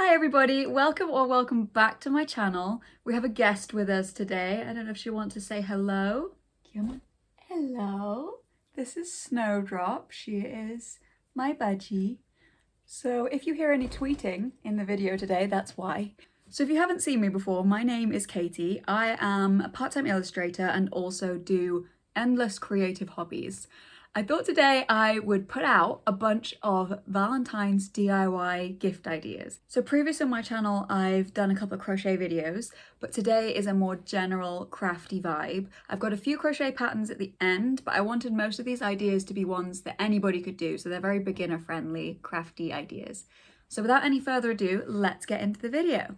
Hi everybody, welcome back to my channel. We have a guest with us today. I don't know if she wants to say hello. Come on. Hello. This is Snowdrop. She is my budgie. So if you hear any tweeting in the video today, that's why. So if you haven't seen me before, my name is Katie. I am a part-time illustrator and also do endless creative hobbies. I thought today I would put out a bunch of Valentine's DIY gift ideas. So previous on my channel, I've done a couple of crochet videos, but today is a more general crafty vibe. I've got a few crochet patterns at the end, but I wanted most of these ideas to be ones that anybody could do. So they're very beginner friendly, crafty ideas. So without any further ado, let's get into the video.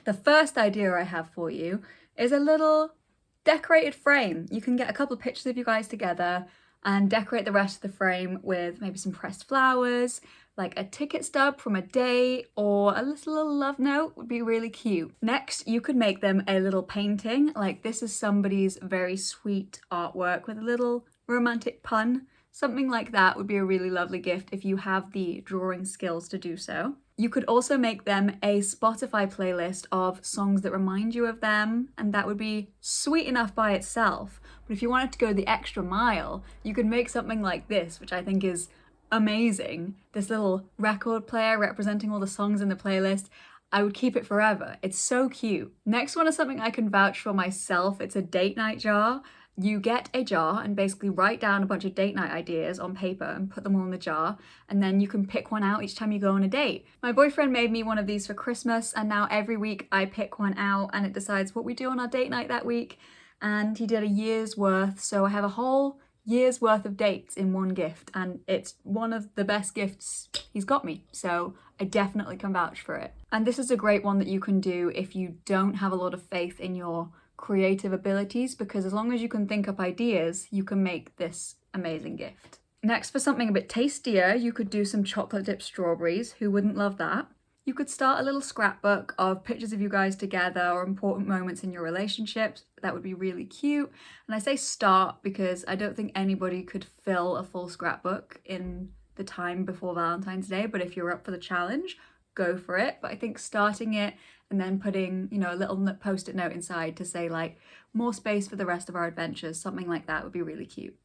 The first idea I have for you is a little decorated frame. You can get a couple of pictures of you guys together and decorate the rest of the frame with maybe some pressed flowers, like a ticket stub from a date, or a little love note would be really cute. Next, you could make them a little painting, like this is somebody's very sweet artwork with a little romantic pun. Something like that would be a really lovely gift if you have the drawing skills to do so. You could also make them a Spotify playlist of songs that remind you of them, and that would be sweet enough by itself. But if you wanted to go the extra mile, you could make something like this, which I think is amazing. This little record player representing all the songs in the playlist. I would keep it forever. It's so cute. Next one is something I can vouch for myself. It's a date night jar. You get a jar and basically write down a bunch of date night ideas on paper and put them all in the jar, and then you can pick one out each time you go on a date. My boyfriend made me one of these for Christmas, and now every week I pick one out and it decides what we do on our date night that week, and he did a year's worth, so I have a whole year's worth of dates in one gift, and it's one of the best gifts he's got me, so I definitely can vouch for it. And this is a great one that you can do if you don't have a lot of faith in your creative abilities, because as long as you can think up ideas, you can make this amazing gift. Next, for something a bit tastier, you could do some chocolate dipped strawberries. Who wouldn't love that? You could start a little scrapbook of pictures of you guys together or important moments in your relationships. That would be really cute. And I say start because I don't think anybody could fill a full scrapbook in the time before Valentine's Day, but if you're up for the challenge, go for it. But I think starting it and then putting, a little post-it note inside to say like, more space for the rest of our adventures, something like that would be really cute.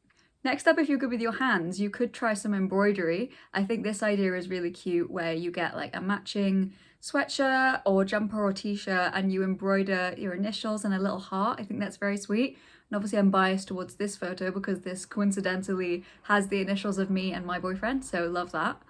Next up, if you're good with your hands, you could try some embroidery. I think this idea is really cute where you get like a matching sweatshirt or jumper or t-shirt and you embroider your initials and a little heart. I think that's very sweet. And obviously I'm biased towards this photo because this coincidentally has the initials of me and my boyfriend, so love that.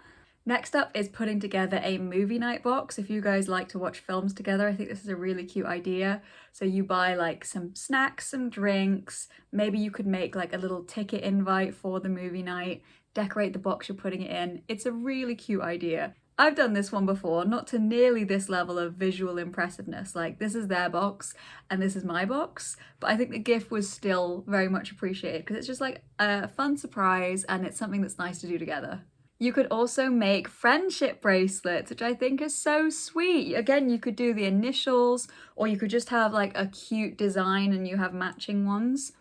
Next up is putting together a movie night box. If you guys like to watch films together, I think this is a really cute idea. So you buy like some snacks, some drinks, maybe you could make like a little ticket invite for the movie night, decorate the box you're putting it in. It's a really cute idea. I've done this one before, not to nearly this level of visual impressiveness. Like this is their box and this is my box, but I think the gift was still very much appreciated because it's just like a fun surprise and it's something that's nice to do together. You could also make friendship bracelets, which I think is so sweet. Again, you could do the initials, or you could just have like a cute design and you have matching ones.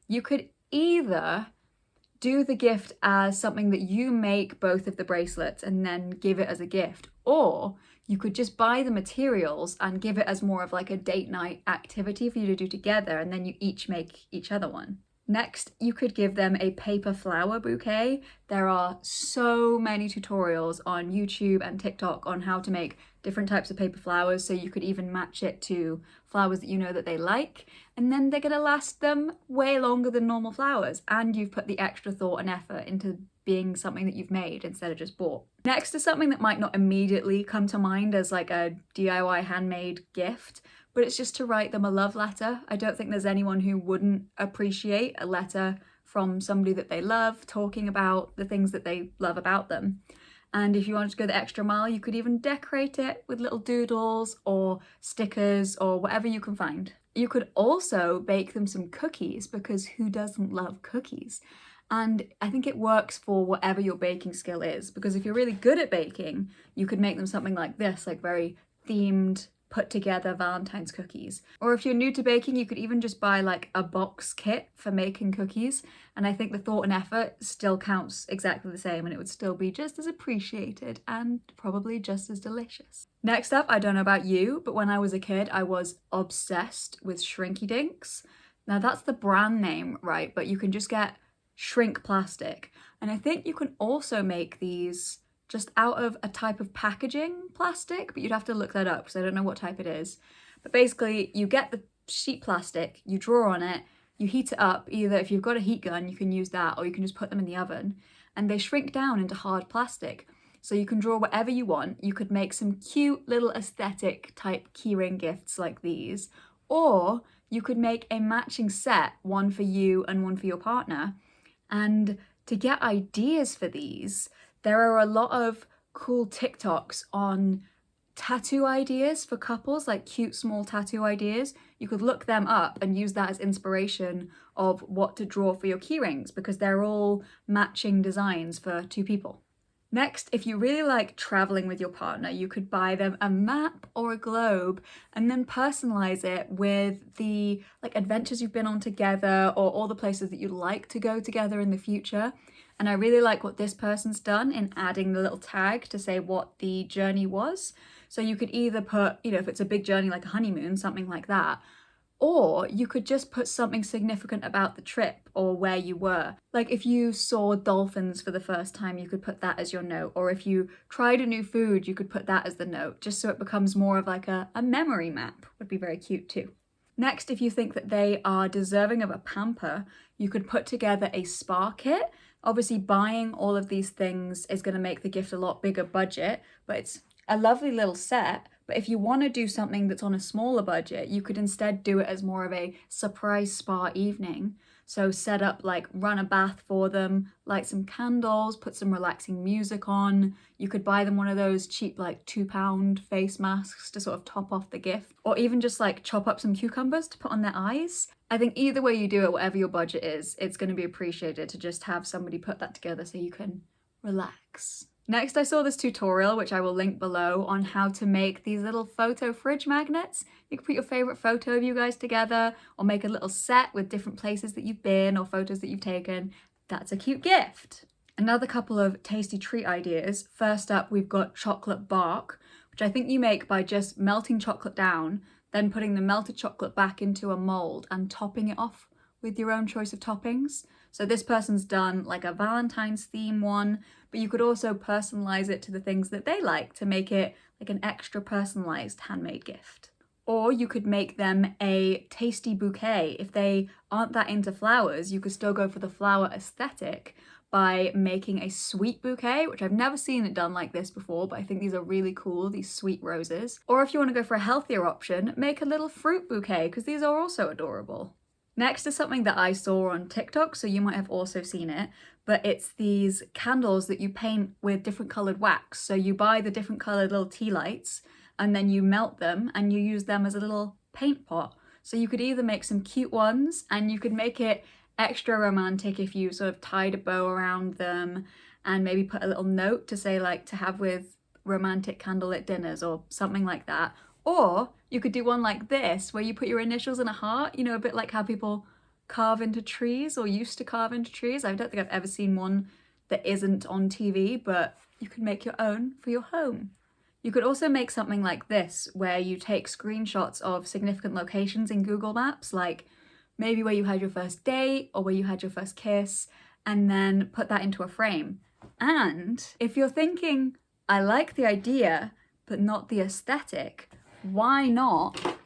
You could either do the gift as something that you make both of the bracelets and then give it as a gift, or you could just buy the materials and give it as more of like a date night activity for you to do together, and then you each make each other one. Next, you could give them a paper flower bouquet. There are so many tutorials on YouTube and TikTok on how to make different types of paper flowers, so you could even match it to flowers that you know that they like, and then they're gonna last them way longer than normal flowers, and you've put the extra thought and effort into being something that you've made instead of just bought. Next is something that might not immediately come to mind as like a DIY handmade gift, but it's just to write them a love letter. I don't think there's anyone who wouldn't appreciate a letter from somebody that they love, talking about the things that they love about them. And if you wanted to go the extra mile, you could even decorate it with little doodles or stickers or whatever you can find. You could also bake them some cookies, because who doesn't love cookies? And I think it works for whatever your baking skill is, because if you're really good at baking, you could make them something like this, like very themed put together Valentine's cookies. Or if you're new to baking, you could even just buy like a box kit for making cookies. And I think the thought and effort still counts exactly the same, and it would still be just as appreciated and probably just as delicious. Next up, I don't know about you, but when I was a kid, I was obsessed with Shrinky Dinks. Now that's the brand name, right? But you can just get shrink plastic. And I think you can also make these just out of a type of packaging plastic, but you'd have to look that up because I don't know what type it is. But basically you get the sheet plastic, you draw on it, you heat it up. Either if you've got a heat gun, you can use that, or you can just put them in the oven, and they shrink down into hard plastic. So you can draw whatever you want. You could make some cute little aesthetic type keyring gifts like these, or you could make a matching set, one for you and one for your partner. And to get ideas for these, there are a lot of cool TikToks on tattoo ideas for couples, like cute small tattoo ideas. You could look them up and use that as inspiration of what to draw for your key rings, because they're all matching designs for two people. Next, if you really like traveling with your partner, you could buy them a map or a globe and then personalize it with the like adventures you've been on together, or all the places that you'd like to go together in the future. And I really like what this person's done in adding the little tag to say what the journey was. So you could either put, if it's a big journey like a honeymoon, something like that, or you could just put something significant about the trip or where you were. Like if you saw dolphins for the first time, you could put that as your note. Or if you tried a new food, you could put that as the note, just so it becomes more of like a memory map. Would be very cute too. Next, if you think that they are deserving of a pamper, you could put together a spa kit. Obviously, buying all of these things is going to make the gift a lot bigger budget, but it's a lovely little set. But if you want to do something that's on a smaller budget, you could instead do it as more of a surprise spa evening. So set up, like, run a bath for them, light some candles, put some relaxing music on. You could buy them one of those cheap, like, £2 face masks to sort of top off the gift. Or even just, like, chop up some cucumbers to put on their eyes. I think either way you do it, whatever your budget is, it's going to be appreciated to just have somebody put that together so you can relax. Next, I saw this tutorial, which I will link below, on how to make these little photo fridge magnets. You can put your favorite photo of you guys together, or make a little set with different places that you've been or photos that you've taken. That's a cute gift. Another couple of tasty treat ideas. First up, we've got chocolate bark, which I think you make by just melting chocolate down, then putting the melted chocolate back into a mold and topping it off with your own choice of toppings. So this person's done like a Valentine's theme one, but you could also personalize it to the things that they like to make it like an extra personalized handmade gift. Or you could make them a tasty bouquet. If they aren't that into flowers, you could still go for the flower aesthetic by making a sweet bouquet, which I've never seen it done like this before, but I think these are really cool, these sweet roses. Or if you want to go for a healthier option, make a little fruit bouquet, because these are also adorable. Next is something that I saw on TikTok, so you might have also seen it, but it's these candles that you paint with different coloured wax. So you buy the different coloured little tea lights, and then you melt them and you use them as a little paint pot. So you could either make some cute ones, and you could make it extra romantic if you sort of tied a bow around them and maybe put a little note to say, like, to have with romantic candlelit dinners or something like that. Or you could do one like this, where you put your initials in a heart, a bit like how people carve into trees or used to carve into trees. I don't think I've ever seen one that isn't on TV, but you can make your own for your home. You could also make something like this, where you take screenshots of significant locations in Google Maps, like maybe where you had your first date or where you had your first kiss, and then put that into a frame. And if you're thinking, I like the idea, but not the aesthetic, why not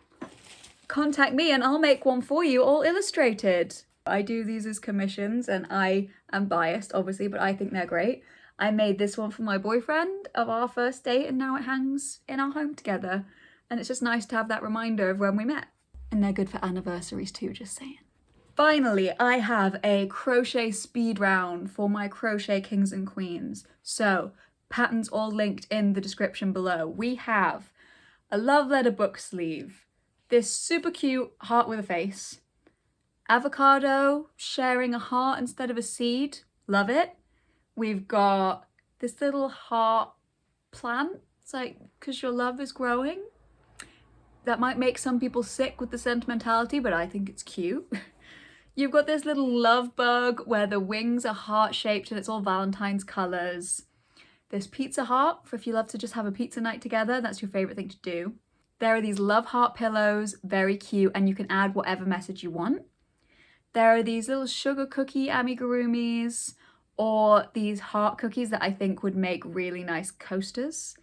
contact me and I'll make one for you, all illustrated. I do these as commissions, and I am biased, obviously, but I think they're great. I made this one for my boyfriend of our first date, and now it hangs in our home together. And it's just nice to have that reminder of when we met. And they're good for anniversaries too, just saying. Finally, I have a crochet speed round for my crochet kings and queens. So, patterns all linked in the description below. We have a love letter book sleeve, this super cute heart with a face, avocado sharing a heart instead of a seed, love it. We've got this little heart plant, it's like, 'cause your love is growing. that might make some people sick with the sentimentality, but I think it's cute. You've got this little love bug where the wings are heart-shaped and it's all Valentine's colours. This pizza heart for if you love to just have a pizza night together, that's your favourite thing to do. There are these love heart pillows, very cute, and you can add whatever message you want. There are these little sugar cookie amigurumis, or these heart cookies that I think would make really nice coasters.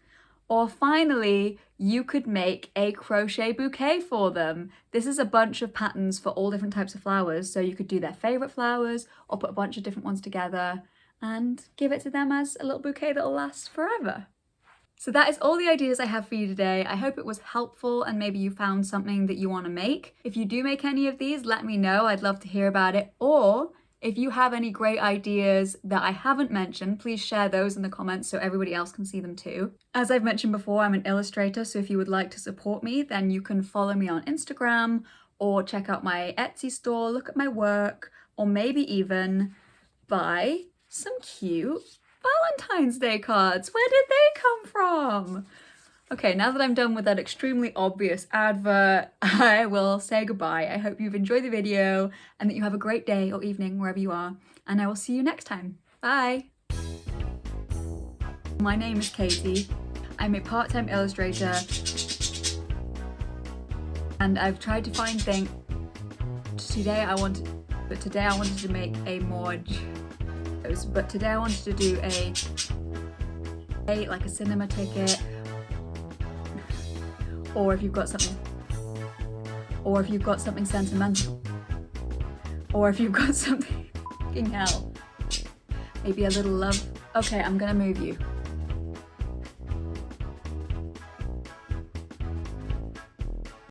Or finally, you could make a crochet bouquet for them. This is a bunch of patterns for all different types of flowers, so you could do their favourite flowers or put a bunch of different ones together and give it to them as a little bouquet that'll last forever. So that is all the ideas I have for you today. I hope it was helpful and maybe you found something that you want to make. If you do make any of these, let me know. I'd love to hear about it. Or if you have any great ideas that I haven't mentioned, please share those in the comments so everybody else can see them too. As I've mentioned before, I'm an illustrator, so if you would like to support me, then you can follow me on Instagram or check out my Etsy store, look at my work, or maybe even buy some cute Valentine's Day cards. Where did they come from? Okay, now that I'm done with that extremely obvious advert, I will say goodbye. I hope you've enjoyed the video and that you have a great day or evening wherever you are, and I will see you next time. Bye! My name is Katie. I'm a part-time illustrator and I've tried to find things. Today I wanted to make a mod. But today I wanted to do like a cinema ticket. Or if you've got something sentimental, or if you've got something, fucking hell, maybe a little love. Okay, I'm gonna move you.